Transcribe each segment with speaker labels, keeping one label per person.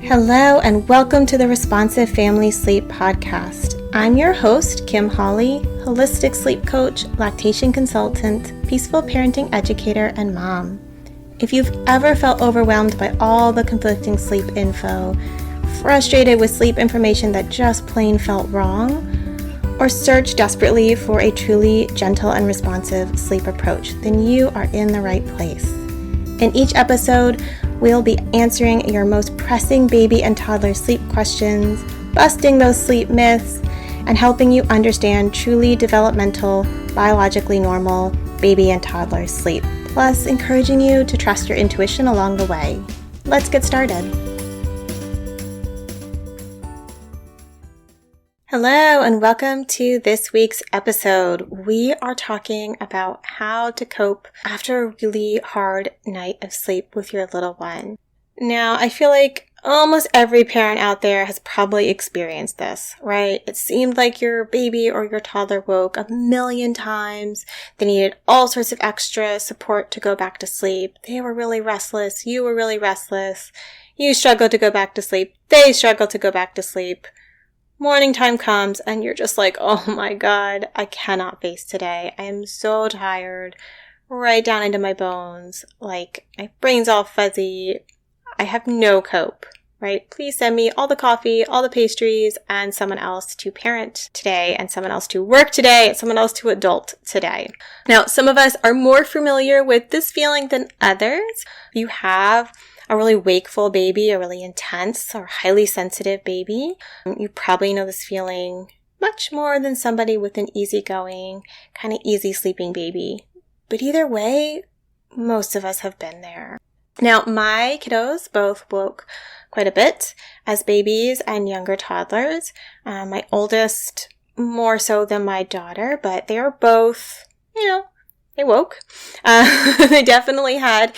Speaker 1: Hello and welcome to the Responsive Family Sleep Podcast. I'm your host, Kim Hawley, holistic sleep coach, lactation consultant, peaceful parenting educator, and mom. If you've ever felt overwhelmed by all the conflicting sleep info, frustrated with sleep information that just plain felt wrong, or searched desperately for a truly gentle and responsive sleep approach, then you are in the right place. In each episode, we'll be answering your most pressing baby and toddler sleep questions, busting those sleep myths, and helping you understand truly developmental, biologically normal baby and toddler sleep, plus encouraging you to trust your intuition along the way. Let's get started. Hello and welcome to this week's episode. We are talking about how to cope after a really hard night of sleep with your little one. Now, I feel like almost every parent out there has probably experienced this, right? It seemed like your baby or your toddler woke a million times. They needed all sorts of extra support to go back to sleep. They were really restless. You were really restless. You struggled to go back to sleep. They struggled to go back to sleep. Morning time comes and you're just like, oh my God, I cannot face today. I am so tired, right down into my bones. Like, my brain's all fuzzy. I have no cope, right? Please send me all the coffee, all the pastries, and someone else to parent today, and someone else to work today, and someone else to adult today. Now, some of us are more familiar with this feeling than others. You have a really wakeful baby, a really intense or highly sensitive baby. You probably know this feeling much more than somebody with an easygoing, kind of easy sleeping baby. But either way, most of us have been there. Now, my kiddos both woke quite a bit as babies and younger toddlers. My oldest more so than my daughter, but they are both, they woke. They definitely had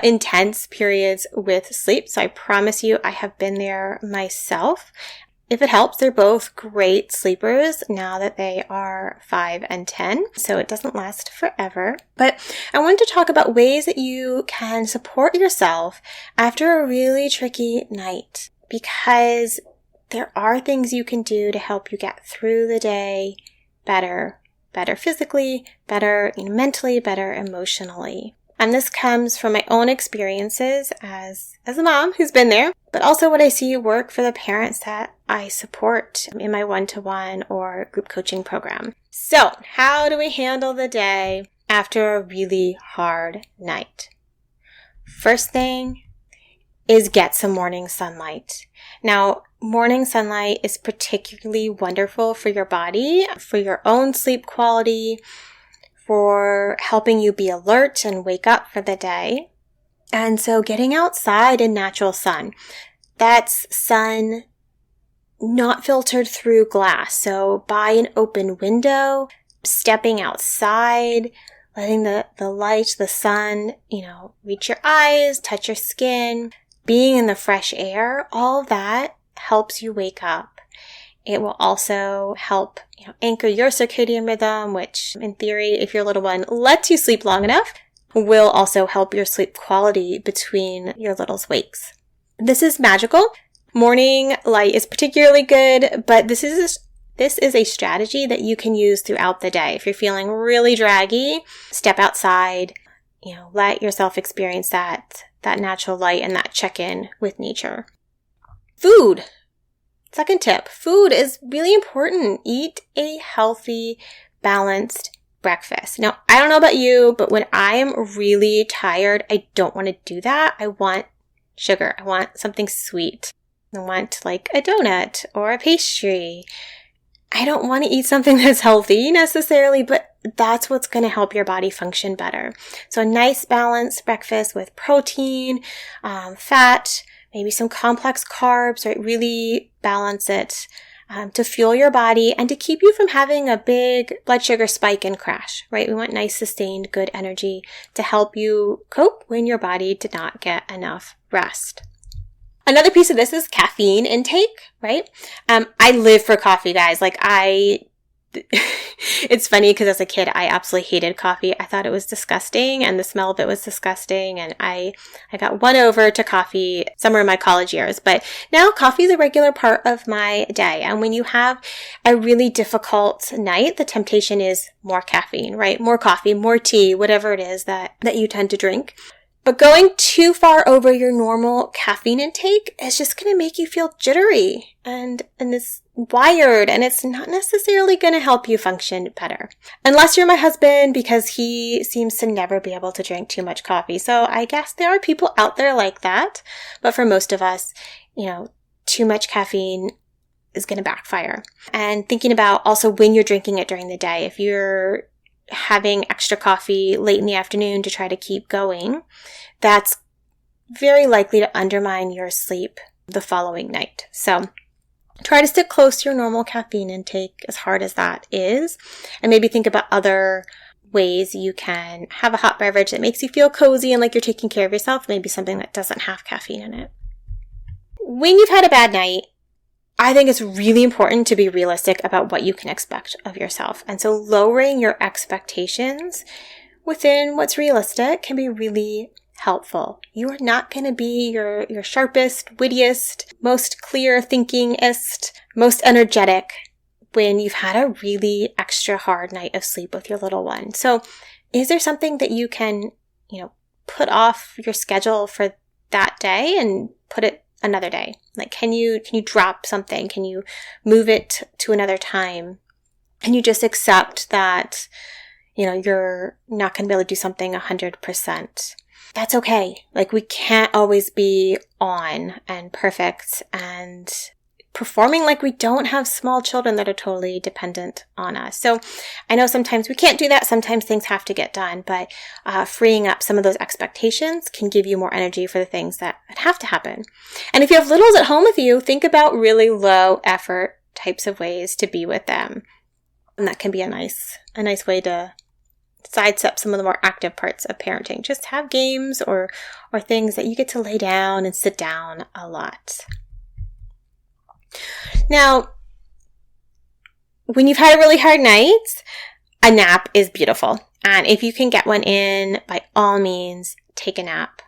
Speaker 1: intense periods with sleep. So I promise you, I have been there myself. If it helps, they're both great sleepers now that they are 5 and 10. So it doesn't last forever. But I wanted to talk about ways that you can support yourself after a really tricky night, because there are things you can do to help you get through the day better physically, better mentally, better emotionally. And this comes from my own experiences as a mom who's been there, but also what I see work for the parents that I support in my one-to-one or group coaching program. So, how do we handle the day after a really hard night? First thing is get some morning sunlight. Now, morning sunlight is particularly wonderful for your body, for your own sleep quality, for helping you be alert and wake up for the day. And so getting outside in natural sun, that's sun not filtered through glass. So by an open window, stepping outside, letting the light, the sun, reach your eyes, touch your skin, being in the fresh air, all that helps you wake up. It will also help anchor your circadian rhythm, which in theory, if your little one lets you sleep long enough, will also help your sleep quality between your little's wakes. This is magical. Morning light is particularly good, but this is a strategy that you can use throughout the day. If you're feeling really draggy, step outside, let yourself experience that natural light and that check-in with nature. Food. Second tip, food is really important. Eat a healthy, balanced breakfast. Now, I don't know about you, but when I am really tired, I don't want to do that. I want sugar. I want something sweet. I want like a donut or a pastry. I don't want to eat something that's healthy necessarily, but that's what's going to help your body function better. So a nice balanced breakfast with protein, fat, maybe some complex carbs, right? Really balance it to fuel your body and to keep you from having a big blood sugar spike and crash, right? We want nice, sustained, good energy to help you cope when your body did not get enough rest. Another piece of this is caffeine intake, right? I live for coffee, guys. it's funny because as a kid, I absolutely hated coffee. I thought it was disgusting and the smell of it was disgusting. And I got won over to coffee somewhere in my college years. But now coffee is a regular part of my day. And when you have a really difficult night, the temptation is more caffeine, right? More coffee, more tea, whatever it is that you tend to drink. But going too far over your normal caffeine intake is just going to make you feel jittery and it's wired, and it's not necessarily going to help you function better. Unless you're my husband, because he seems to never be able to drink too much coffee. So I guess there are people out there like that. But for most of us, too much caffeine is going to backfire. And thinking about also when you're drinking it during the day, if you're having extra coffee late in the afternoon to try to keep going, that's very likely to undermine your sleep the following night. So try to stick close to your normal caffeine intake, as hard as that is, and maybe think about other ways you can have a hot beverage that makes you feel cozy and like you're taking care of yourself, maybe something that doesn't have caffeine in it. When you've had a bad night, I think it's really important to be realistic about what you can expect of yourself. And so lowering your expectations within what's realistic can be really helpful. You are not going to be your sharpest, wittiest, most clear thinkingest, most energetic when you've had a really extra hard night of sleep with your little one. So is there something that you can, put off your schedule for that day and put it another day? Like, can you drop something? Can you move it to another time? Can you just accept that, you're not going to be able to do something 100%? That's okay. Like, we can't always be on and perfect and performing like we don't have small children that are totally dependent on us. So I know sometimes we can't do that. Sometimes things have to get done, but freeing up some of those expectations can give you more energy for the things that have to happen. And if you have littles at home with you, think about really low effort types of ways to be with them. And that can be a nice way to sidestep some of the more active parts of parenting. Just have games or things that you get to lay down and sit down a lot. Now, when you've had a really hard night, a nap is beautiful. And if you can get one in, by all means, take a nap.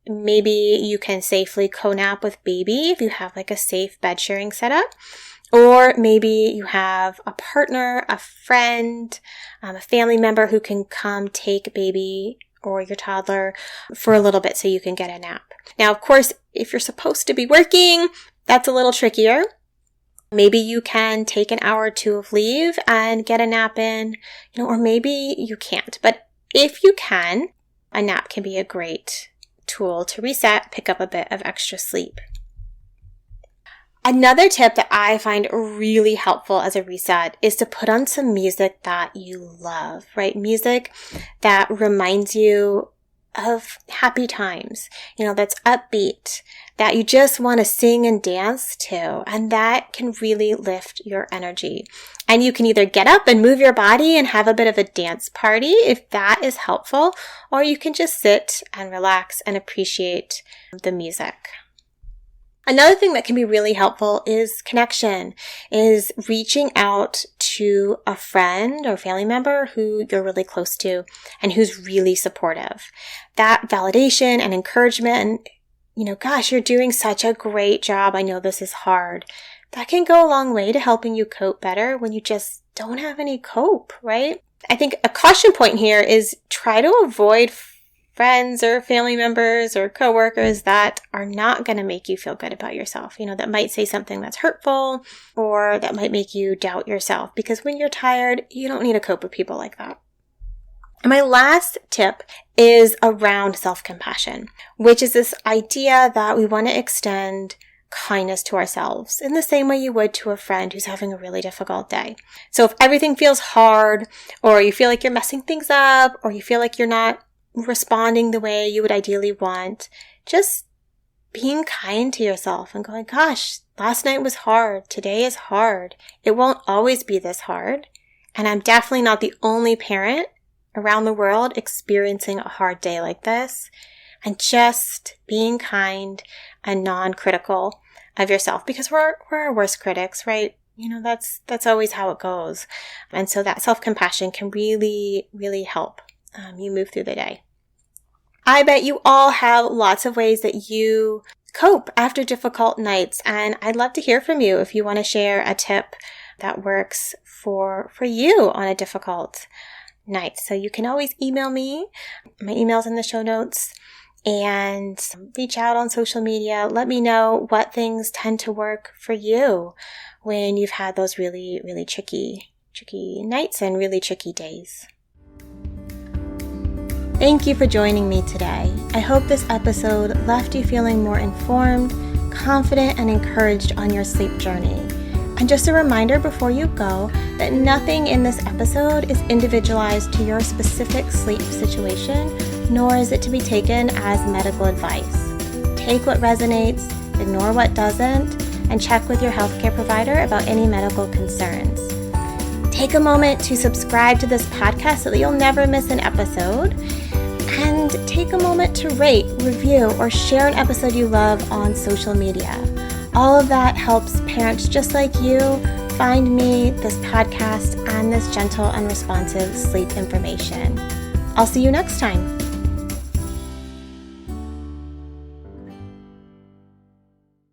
Speaker 1: Maybe you can safely co-nap with baby if you have like a safe bed sharing setup. Or maybe you have a partner, a friend, a family member who can come take baby or your toddler for a little bit so you can get a nap. Now, of course, if you're supposed to be working, that's a little trickier. Maybe you can take an hour or two of leave and get a nap in, or maybe you can't. But if you can, a nap can be a great tool to reset, pick up a bit of extra sleep. Another tip that I find really helpful as a reset is to put on some music that you love, right? Music that reminds you of happy times, that's upbeat, that you just want to sing and dance to, and that can really lift your energy. And you can either get up and move your body and have a bit of a dance party if that is helpful, or you can just sit and relax and appreciate the music. Another thing that can be really helpful is connection, is reaching out to a friend or family member who you're really close to and who's really supportive. That validation and encouragement, gosh, you're doing such a great job. I know this is hard. That can go a long way to helping you cope better when you just don't have any cope, right? I think a caution point here is try to avoid friends or family members or coworkers that are not going to make you feel good about yourself, that might say something that's hurtful or that might make you doubt yourself, because when you're tired, you don't need to cope with people like that. And my last tip is around self-compassion, which is this idea that we want to extend kindness to ourselves in the same way you would to a friend who's having a really difficult day. So if everything feels hard, or you feel like you're messing things up, or you feel like you're not responding the way you would ideally want, just being kind to yourself and going, gosh, last night was hard. Today is hard. It won't always be this hard. And I'm definitely not the only parent around the world experiencing a hard day like this. And just being kind and non-critical of yourself, because we're our worst critics, right? That's always how it goes. And so that self-compassion can really, really help you move through the day. I bet you all have lots of ways that you cope after difficult nights, and I'd love to hear from you if you want to share a tip that works for you on a difficult night. So you can always email me. My email's in the show notes, and reach out on social media. Let me know what things tend to work for you when you've had those really, really tricky nights and really tricky days. Thank you for joining me today. I hope this episode left you feeling more informed, confident, and encouraged on your sleep journey. And just a reminder before you go that nothing in this episode is individualized to your specific sleep situation, nor is it to be taken as medical advice. Take what resonates, ignore what doesn't, and check with your healthcare provider about any medical concerns. Take a moment to subscribe to this podcast so that you'll never miss an episode. And take a moment to rate, review, or share an episode you love on social media. All of that helps parents just like you find me, this podcast, and this gentle and responsive sleep information. I'll see you next time.